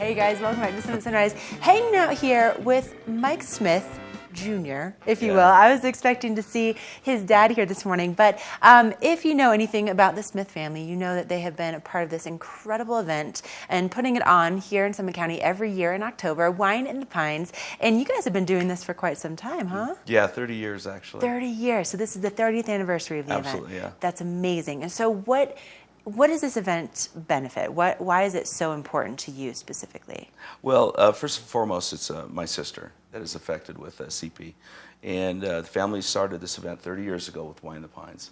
Hey guys, welcome back to Summit Sunrise. Hanging out here with Mike Smith Jr., if you will. I was expecting to see his dad here this morning, but if you know anything about the Smith family, you know that they have been a part of this incredible event and putting it on here in Summit County every year in October, Wine in the Pines. And you guys have been doing this for quite some time, huh? Yeah, 30 years actually. 30 years. So this is the 30th anniversary of the event. Absolutely, yeah. That's amazing. And so what does this event benefit? Why is it so important to you specifically? Well, first and foremost, it's my sister that is affected with CP. And the family started this event 30 years ago with Wine in the Pines.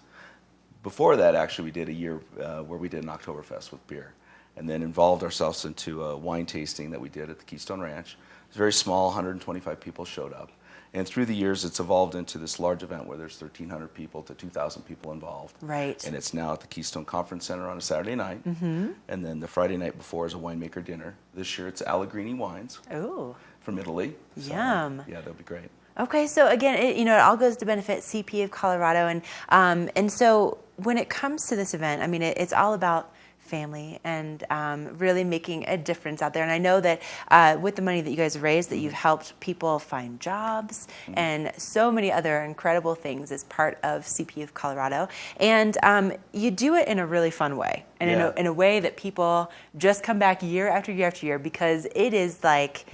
Before that, actually, we did a year where we did an Oktoberfest with beer, and then involved ourselves into a wine tasting that we did at the Keystone Ranch. It was very small, 125 people showed up. And through the years, it's evolved into this large event where there's 1,300 people to 2,000 people involved. Right. And it's now at the Keystone Conference Center on a Saturday night. Mm-hmm. And then the Friday night before is a winemaker dinner. This year, it's Allegrini wines. Ooh. From Italy. Yum. So, yeah, that'll be great. Okay, so again, it all goes to benefit CP of Colorado, and so when it comes to this event, I mean, it's all about family and really making a difference out there. And I know that with the money that you guys raised, that you've helped people find jobs and so many other incredible things as part of CP of Colorado. And you do it in a really fun way, and in a way that people just come back year after year after year, because it is like,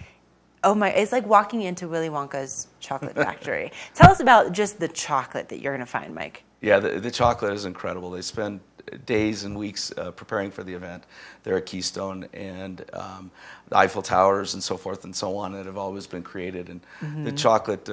oh my, it's like walking into Willy Wonka's chocolate factory. Tell us about just the chocolate that you're going to find, Mike. Yeah, the chocolate is incredible. They spend days and weeks preparing for the event. They're at Keystone, and the Eiffel Towers and so forth and so on that have always been created. And the chocolate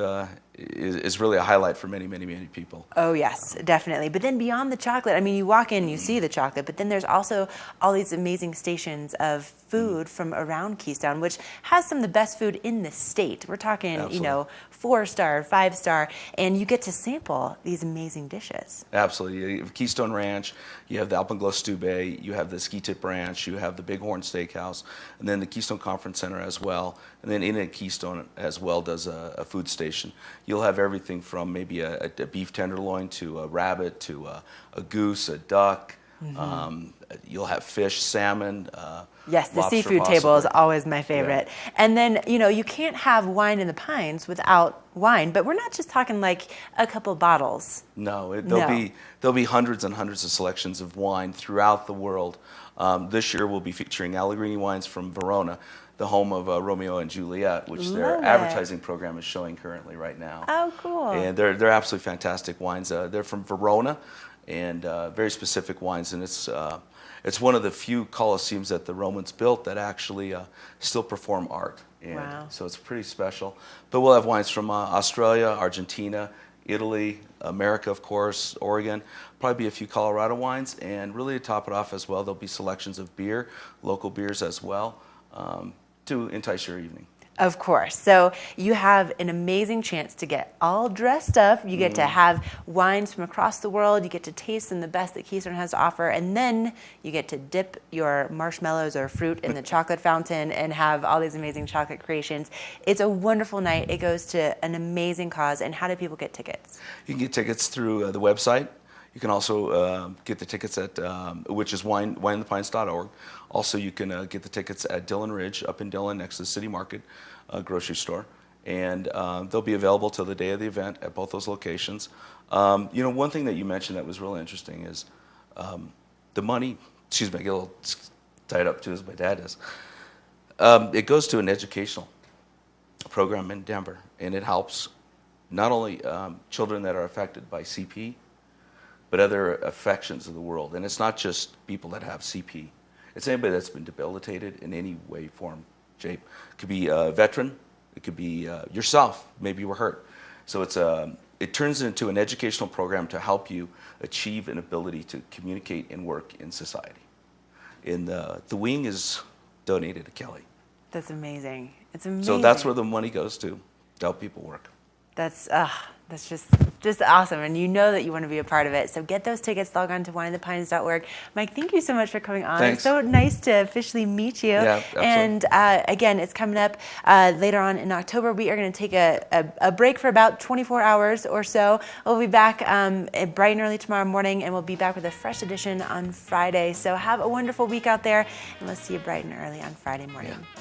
is really a highlight for many, many, many people. Oh yes, definitely. But then beyond the chocolate, I mean, you walk in, you see the chocolate, but then there's also all these amazing stations of food from around Keystone, which has some of the best food in the state. We're talking, Absolutely. 4-star, 5-star, and you get to sample these amazing dishes. Absolutely. You have Keystone Ranch, you have the Alpenglow Stube, you have the Ski Tip Ranch, you have the Bighorn Steakhouse, and then the Keystone Conference Center as well. And then in at Keystone as well does a food station. You'll have everything from maybe a beef tenderloin to a rabbit to a goose, a duck. You'll have fish, salmon. Yes, the lobster seafood possibly. table is always my favorite. Yeah. And then, you can't have Wine in the Pines without wine, but we're not just talking like a couple bottles. No, there'll be hundreds and hundreds of selections of wine throughout the world. This year we'll be featuring Allegrini wines from Verona, the home of Romeo and Juliet, which their advertising program is showing currently right now. Oh, cool. And they're absolutely fantastic wines. They're from Verona, and very specific wines, and it's one of the few Colosseums that the Romans built that actually still perform art. And wow. So it's pretty special. But we'll have wines from Australia, Argentina, Italy, America, of course, Oregon, probably be a few Colorado wines, and really to top it off as well, there'll be selections of beer, local beers as well, to entice your evening. Of course. So you have an amazing chance to get all dressed up. You get to have wines from across the world. You get to taste some of the best that Keystone has to offer. And then you get to dip your marshmallows or fruit in the chocolate fountain and have all these amazing chocolate creations. It's a wonderful night. It goes to an amazing cause. And how do people get tickets? You can get tickets through the website. You can also get the tickets at, which is wineinthepines.org. Also, you can get the tickets at Dillon Ridge up in Dillon next to the City Market grocery store. And they'll be available till the day of the event at both those locations. One thing that you mentioned that was really interesting is the money, excuse me, I get a little tied up too as my dad is. It goes to an educational program in Denver, and it helps not only children that are affected by CP, but other affections of the world. And it's not just people that have CP. It's anybody that's been debilitated in any way, form, shape. It could be a veteran. It could be yourself. Maybe you were hurt. So it turns into an educational program to help you achieve an ability to communicate and work in society. And the wing is donated to Kelly. That's amazing. It's amazing. So that's where the money goes to help people work. That's just awesome, and you know that you want to be a part of it. So get those tickets, log on to wineinthepines.org. Mike, thank you so much for coming on. Thanks. It's so nice to officially meet you. Yeah, absolutely. And again, it's coming up later on in October. We are going to take a break for about 24 hours or so. We'll be back bright and early tomorrow morning, and we'll be back with a fresh edition on Friday. So have a wonderful week out there, and we'll see you bright and early on Friday morning. Yeah.